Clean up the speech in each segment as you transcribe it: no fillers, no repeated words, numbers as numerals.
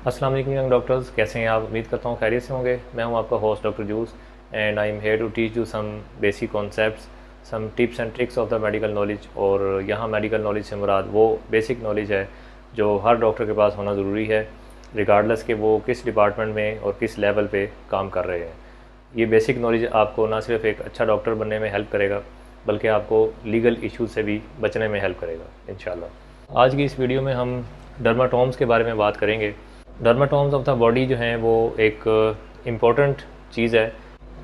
अस्सलाम वालेकुम young doctors, कैसे हैं आप? उम्मीद करता हूँ खैरियत से होंगे। मैं हूँ आपका host doctor juice and I am here to teach you some basic concepts, some tips and tricks of the medical knowledge. और यहाँ मेडिकल नॉलेज से मुराद वो बेसिक नॉलेज है जो हर डॉक्टर के पास होना ज़रूरी है, रिगार्डलेस कि वो किस डिपार्टमेंट में और किस लेवल पे काम कर रहे हैं। ये बेसिक नॉलेज आपको ना सिर्फ एक अच्छा डॉक्टर बनने में हेल्प करेगा, बल्कि आपको लीगल इश्यूज से भी बचने में हेल्प करेगा इंशाल्लाह। आज की इस वीडियो में हम डर्माटोम्स के बारे में बात करेंगे। डर्माटोम्स ऑफ द बॉडी जो हैं वो एक इम्पॉर्टेंट चीज़ है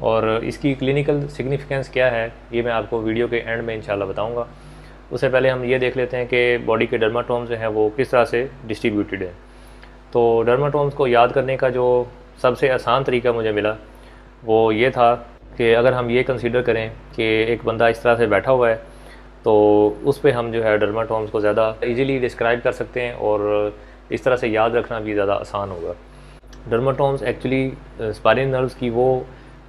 और इसकी क्लिनिकल सिग्निफिकेंस क्या है ये मैं आपको वीडियो के एंड में इंशाल्लाह बताऊंगा। उससे पहले हम ये देख लेते हैं कि बॉडी के डर्माटोम्स जो हैं वो किस तरह से डिस्ट्रीब्यूटेड है। तो डर्माटोम्स को याद करने का जो सबसे आसान तरीका मुझे मिला वो ये था कि अगर हम ये कंसीडर करें कि एक बंदा इस तरह से बैठा हुआ है तो उस पर हम जो है डर्माटोम्स को ज़्यादा इजीली डिस्क्राइब कर सकते हैं और इस तरह से याद रखना भी ज़्यादा आसान होगा। डर्माटोम्स एक्चुअली स्पाइनल नर्व्स की वो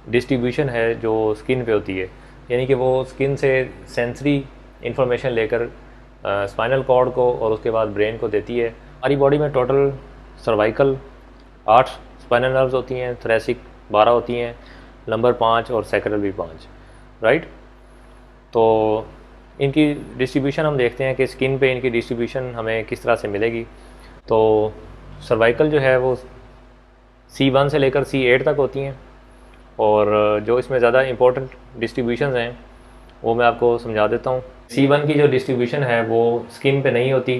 डिस्ट्रीब्यूशन है जो स्किन पे होती है, यानी कि वो स्किन से सेंसरी इंफॉर्मेशन लेकर स्पाइनल कॉर्ड को और उसके बाद ब्रेन को देती है। हमारी बॉडी में टोटल सर्वाइकल 8 स्पाइनल नर्व्स होती हैं, थोरेसिक 12 होती हैं, नंबर 5 और सैक्रल भी 5, राइट। तो इनकी डिस्ट्रीब्यूशन हम देखते हैं कि स्किन पे इनकी डिस्ट्रीब्यूशन हमें किस तरह से मिलेगी। तो सर्वाइकल जो है वो C1 से लेकर C8 तक होती हैं और जो इसमें ज़्यादा इम्पोर्टेंट डिस्ट्रीब्यूशन हैं वो मैं आपको समझा देता हूँ। C1 की जो डिस्ट्रीब्यूशन है वो स्किन पे नहीं होती,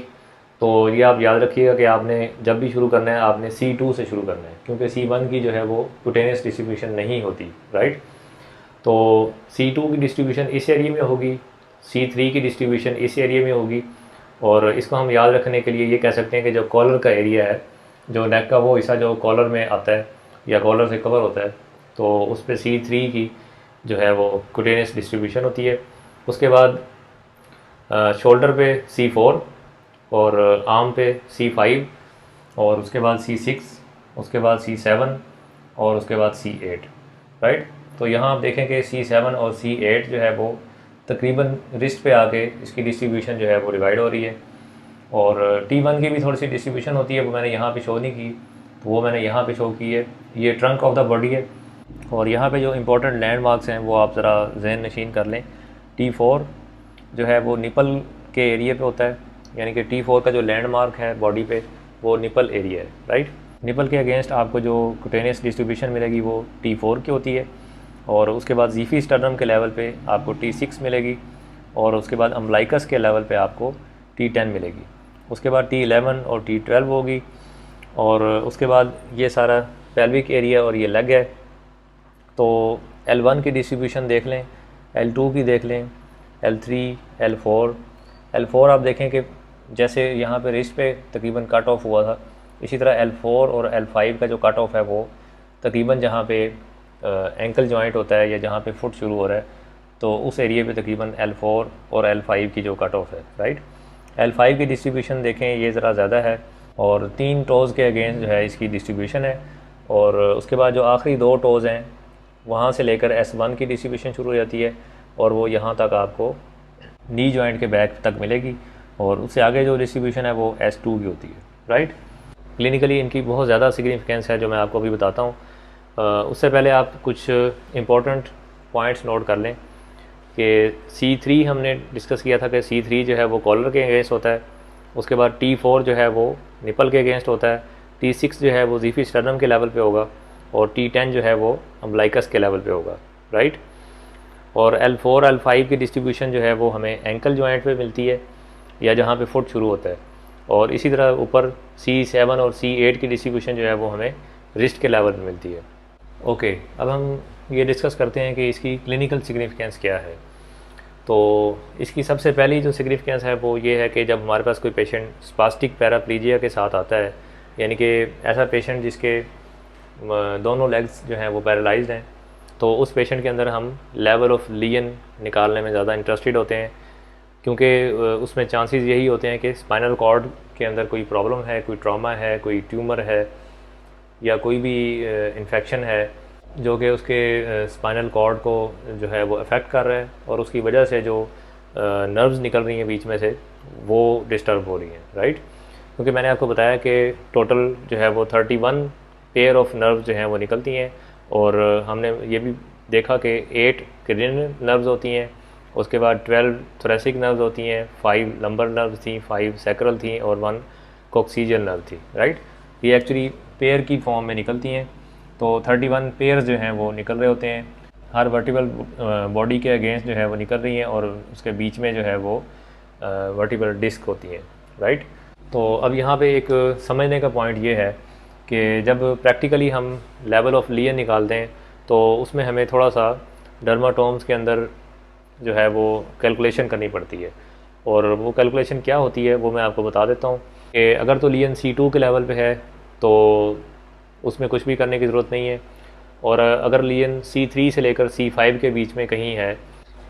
तो ये आप याद रखिएगा कि आपने जब भी शुरू करना है आपने C2 से शुरू करना है, क्योंकि C1 की जो है वो क्यूटेनियस डिस्ट्रीब्यूशन नहीं होती, राइट। तो C2 की डिस्ट्रीब्यूशन इस एरिया में होगी, C3 की डिस्ट्रीब्यूशन इस एरिया में होगी। और इसको हम याद रखने के लिए ये कह सकते हैं कि जो कॉलर का एरिया है, जो नेक का वो हिस्सा जो कॉलर में आता है या कॉलर से कवर होता है, तो उस पर C3 की जो है वो क्यूटेनियस डिस्ट्रीब्यूशन होती है। उसके बाद शोल्डर पे C4 और आर्म पे C5 और उसके बाद C6, उसके बाद C7 और उसके बाद C8, राइट। तो यहाँ आप देखें कि C7 और C8 जो है वो तकरीबन रिस्ट पे आके इसकी डिस्ट्रीब्यूशन जो है वो डिवाइड हो रही है। और T1 की भी थोड़ी सी डिस्ट्रीब्यूशन होती है, वो मैंने यहाँ पे शो नहीं की, तो वो मैंने यहाँ पे शो की है। ये ट्रंक ऑफ द बॉडी है और यहाँ पे जो इंपॉर्टेंट लैंडमार्क्स हैं वो आप ज़रा जहन नशीन कर लें। T4 जो है वो निपल के एरिया पे होता है, यानी कि T4 का जो लैंडमार्क है बॉडी पे वो निपल एरिया है, राइट। निपल के अगेंस्ट आपको जो क्यूटेनियस डिस्ट्रीब्यूशन मिलेगी वो T4 की होती है। और उसके बाद ज़ीफी स्टर्नम के लेवल पे आपको T6 मिलेगी और उसके बाद अम्बलाइकस के लेवल पे आपको T10 मिलेगी। उसके बाद T11 और T12 होगी और उसके बाद ये सारा पेल्विक एरिया और ये लेग है। तो L1 की डिस्ट्रीब्यूशन देख लें, L2 की देख लें, L3, L4 आप देखें कि जैसे यहाँ पे रिस्ट पे तकरीबन कट ऑफ हुआ था, इसी तरह L4 और L5 का जो कट ऑफ है वो तकरीबन जहाँ पे एंकल जॉइंट होता है या जहाँ पे फुट शुरू हो रहा है, तो उस एरिया पे तकरीबन L4 और L5 की जो कट ऑफ है, राइट। L5 की डिस्ट्रीब्यूशन देखें ये ज़रा ज़्यादा है और 3 टोज़ के अगेंस्ट जो है इसकी डिस्ट्रीब्यूशन है। और उसके बाद जो आखिरी 2 टोज़ हैं वहाँ से लेकर S1 की डिस्ट्रीब्यूशन शुरू हो जाती है और वो यहाँ तक आपको नी जॉइंट के बैक तक मिलेगी और उससे आगे जो डिस्ट्रीब्यूशन है वो S2 की होती है, राइट। क्लिनिकली इनकी बहुत ज़्यादा सिग्निफिकेंस है जो मैं आपको अभी बताता हूँ। उससे पहले आप कुछ इम्पोर्टेंट पॉइंट्स नोट कर लें कि C3 हमने डिस्कस किया था कि C3 जो है वो कॉलर के अगेंस्ट होता है। उसके बाद T4 जो है वो निपल के अगेंस्ट होता है, T6 जो है वो ज़ीफी स्टर्नम के लेवल पे होगा और T10 जो है वो अम्बलाइकस के लेवल पे होगा, राइट। और L4 L5 की डिस्ट्रीब्यूशन जो है वो हमें एंकल जॉइंट पे मिलती है या जहाँ पे फुट शुरू होता है। और इसी तरह ऊपर C7 और C8 की डिस्ट्रीब्यूशन जो है वो हमें रिस्ट के लेवल पे मिलती है। ओके, अब हम ये डिस्कस करते हैं कि इसकी क्लिनिकल सिग्निफिकेंस क्या है। तो इसकी सबसे पहली जो सिग्निफिकेंस है वो ये है कि जब हमारे पास कोई पेशेंट स्पास्टिक पैराप्लीजिया के साथ आता है, यानी कि ऐसा पेशेंट जिसके दोनों लेग्स जो हैं वो पैरालाइज्ड हैं, तो उस पेशेंट के अंदर हम लेवल ऑफ लियन निकालने में ज़्यादा इंटरेस्टेड होते हैं, क्योंकि उसमें चांसेस यही होते हैं कि स्पाइनल कॉर्ड के अंदर कोई प्रॉब्लम है, कोई ट्रॉमा है, कोई ट्यूमर है या कोई भी इन्फेक्शन है जो कि उसके स्पाइनल कॉर्ड को जो है वो अफेक्ट कर रहा है और उसकी वजह से जो नर्व्स निकल रही हैं बीच में से वो डिस्टर्ब हो रही हैं, राइट। क्योंकि मैंने आपको बताया कि टोटल जो है वो 31 पेयर ऑफ नर्व जो हैं वो निकलती हैं, और हमने ये भी देखा कि 8 क्रेनियल नर्व्स होती हैं, उसके बाद 12 थोरेसिक नर्व्स होती हैं, 5 लंबर नर्व्स थी, 5 सैक्रल थी और 1 कॉक्सीजियल नर्व थी, राइट। ये एक्चुअली पेयर की फॉर्म में निकलती हैं। तो 31 पेयर्स जो हैं वो निकल रहे होते हैं, हर वर्टिबल बॉडी के अगेंस्ट जो है वो निकल रही हैं, और उसके बीच में जो है वो वर्टिबल डिस्क होती हैं, राइट। तो अब यहाँ पे एक समझने का पॉइंट ये है कि जब प्रैक्टिकली हम लेवल ऑफ लियन निकालते हैं तो उसमें हमें थोड़ा सा डर्माटोम्स के अंदर जो है वो कैलकुलेशन करनी पड़ती है, और वो कैलकुलेशन क्या होती है वो मैं आपको बता देता हूँ कि अगर तो लियन C2 के लेवल पे है तो उसमें कुछ भी करने की ज़रूरत नहीं है, और अगर लियन C3 से लेकर C5 के बीच में कहीं है,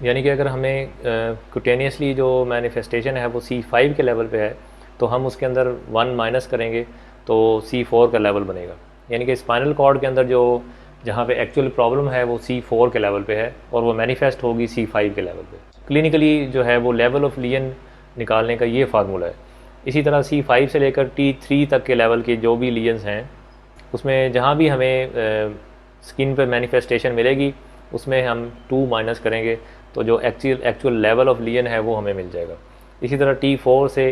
यानी कि अगर हमें कुटेनियसली जो मैनिफेस्टेशन है वो C5 के लेवल पे है तो हम उसके अंदर 1 माइनस करेंगे तो C4 का लेवल बनेगा। यानी कि स्पाइनल कॉर्ड के अंदर जो जहाँ पे एक्चुअल प्रॉब्लम है वो C4 के लेवल पे है और वो मैनिफेस्ट होगी C5 के लेवल पे। क्लिनिकली जो है वो लेवल ऑफ लियन निकालने का ये फार्मूला है। इसी तरह C5 से लेकर T3 तक के लेवल के जो भी लियंस हैं उसमें जहाँ भी हमें स्किन पे मैनिफेस्टेशन मिलेगी उसमें हम 2 माइनस करेंगे तो जो एक्चुअल लेवल ऑफ लियन है वो हमें मिल जाएगा। इसी तरह T4 से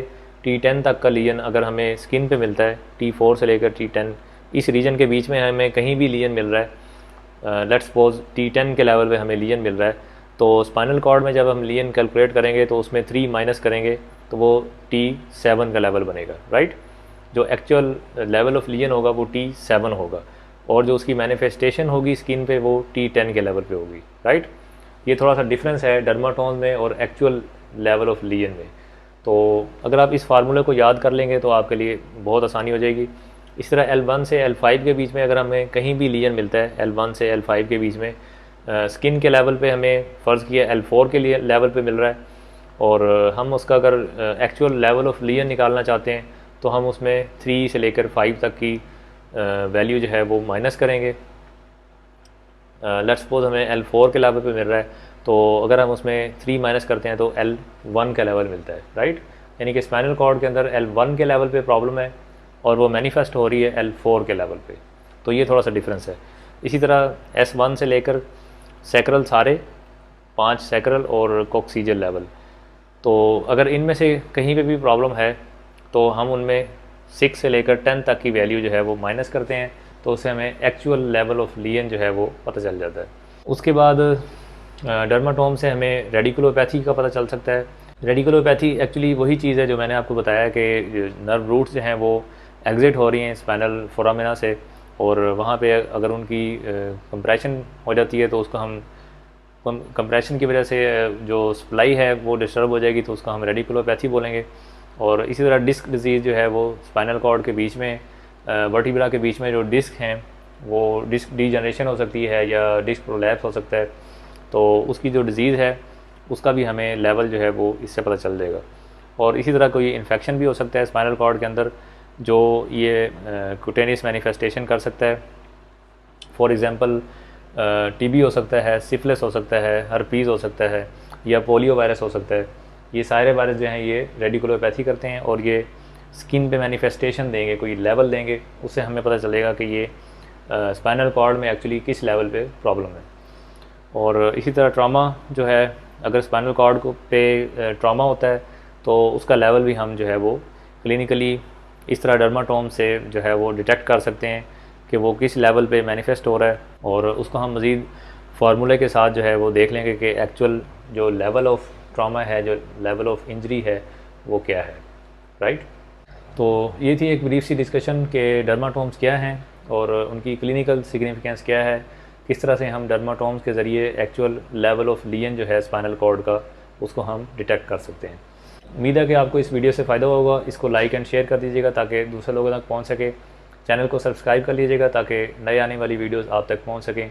T10 तक का लियन अगर हमें स्किन पे मिलता है, T4 से लेकर T10 इस रीजन के बीच में हमें कहीं भी लियन मिल रहा है, लेट्स सपोज T10 के लेवल पे हमें लियन मिल रहा है, तो स्पाइनल कॉर्ड में जब हम लियन कैलकुलेट करेंगे तो उसमें 3 माइनस करेंगे तो वो T7 का लेवल बनेगा, राइट। जो एक्चुअल लेवल ऑफ लियन होगा वो T7 होगा, और जो उसकी मैनिफेस्टेशन होगी स्किन पे वो T10 के लेवल पे होगी, राइट। ये थोड़ा सा डिफरेंस है डर्माटोन में और एक्चुअल लेवल ऑफ लियन में। तो अगर आप इस फार्मूले को याद कर लेंगे तो आपके लिए बहुत आसानी हो जाएगी। इस तरह L1 से L5 के बीच में अगर हमें कहीं भी लियन मिलता है, L1 से L5 के बीच में स्किन के लेवल पे हमें फ़र्ज़ किया L4 के लिए लेवल पे मिल रहा है, और हम उसका अगर एक्चुअल लेवल ऑफ लियन निकालना चाहते हैं तो हम उसमें 3 से लेकर 5 तक की वैल्यू जो है वो माइनस करेंगे। लेट्स सपोज हमें L4 के लेवल पे मिल रहा है, तो अगर हम उसमें 3 माइनस करते हैं तो L1 का लेवल मिलता है, राइट। यानी कि स्पाइनल कॉर्ड के अंदर L1 के लेवल पे प्रॉब्लम है और वो मैनिफेस्ट हो रही है L4 के लेवल पे, तो ये थोड़ा सा डिफरेंस है। इसी तरह S1 से लेकर सैक्रल सारे 5 सैक्रल और कॉक्सीजियल लेवल, तो अगर इनमें से कहीं पे भी प्रॉब्लम है तो हम उनमें 6 से लेकर 10 तक की वैल्यू जो है वो माइनस करते हैं, तो उससे हमें एक्चुअल लेवल ऑफ लियन जो है वो पता चल जाता है। उसके बाद डर्माटोम से हमें रेडिकुलोपैथी का पता चल सकता है। रेडिकुलोपैथी एक्चुअली वही चीज़ है जो मैंने आपको बताया कि नर्व रूट्स जो हैं वो एग्जिट हो रही हैं स्पाइनल फोरामिना से, और वहाँ पे अगर उनकी कंप्रेशन हो जाती है तो उसको हम कंप्रेशन की वजह से जो सप्लाई है वो डिस्टर्ब हो जाएगी, तो उसको हम रेडिकुलोपैथी बोलेंगे। और इसी तरह डिस्क डिजीज़ जो है वो स्पाइनल कॉर्ड के बीच में वर्टिब्रा के बीच में जो डिस्क हैं वो डिस्क डीजनरेशन हो सकती है या डिस्क प्रोलैप्स हो सकता है, तो उसकी जो डिज़ीज़ है उसका भी हमें लेवल जो है वो इससे पता चल जाएगा। और इसी तरह कोई इन्फेक्शन भी हो सकता है स्पाइनल कॉर्ड के अंदर जो ये कुटेनियस मैनिफेस्टेशन कर सकता है। फॉर एग्ज़ाम्पल TB हो सकता है, सिफिलिस हो सकता है, हर्पीज़ हो सकता है, या पोलियो वायरस हो सकता है। ये सारे वायरस जो हैं ये रेडिकुलोपैथी करते हैं और ये स्किन पे मैनिफेस्टेशन देंगे, कोई लेवल देंगे, उससे हमें पता चलेगा कि ये स्पाइनल कॉर्ड में एक्चुअली किस लेवल पे प्रॉब्लम है। और इसी तरह ट्रॉमा जो है, अगर स्पाइनल कॉर्ड को पे ट्रॉमा होता है तो उसका लेवल भी हम जो है वो क्लिनिकली इस तरह डर्माटोम से जो है वो डिटेक्ट कर सकते हैं कि वो किस लेवल पे मैनिफेस्ट हो रहा है, और उसको हम मज़ीद फार्मूले के साथ जो है वो देख लेंगे कि एक्चुअल जो लेवल ऑफ ट्रॉमा है, जो लेवल ऑफ इंजरी है वो क्या है, राइट। तो ये थी एक ब्रीफ सी डिस्कशन कि डर्माटोम्स क्या हैं और उनकी क्लिनिकल सिग्निफिकेंस क्या है, किस तरह से हम डर्माटोम्स के ज़रिए एक्चुअल लेवल ऑफ लियन जो है स्पाइनल कॉर्ड का उसको हम डिटेक्ट कर सकते हैं। उम्मीद है कि आपको इस वीडियो से फ़ायदा होगा। इसको लाइक एंड शेयर कर दीजिएगा ताकि दूसरे लोगों तक पहुंच सके। चैनल को सब्सक्राइब कर लीजिएगा ताकि नए आने वाली वीडियोस आप तक पहुंच सकें।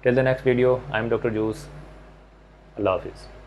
Till the next video, I am doctor juice. अल्लाह हाफिज़।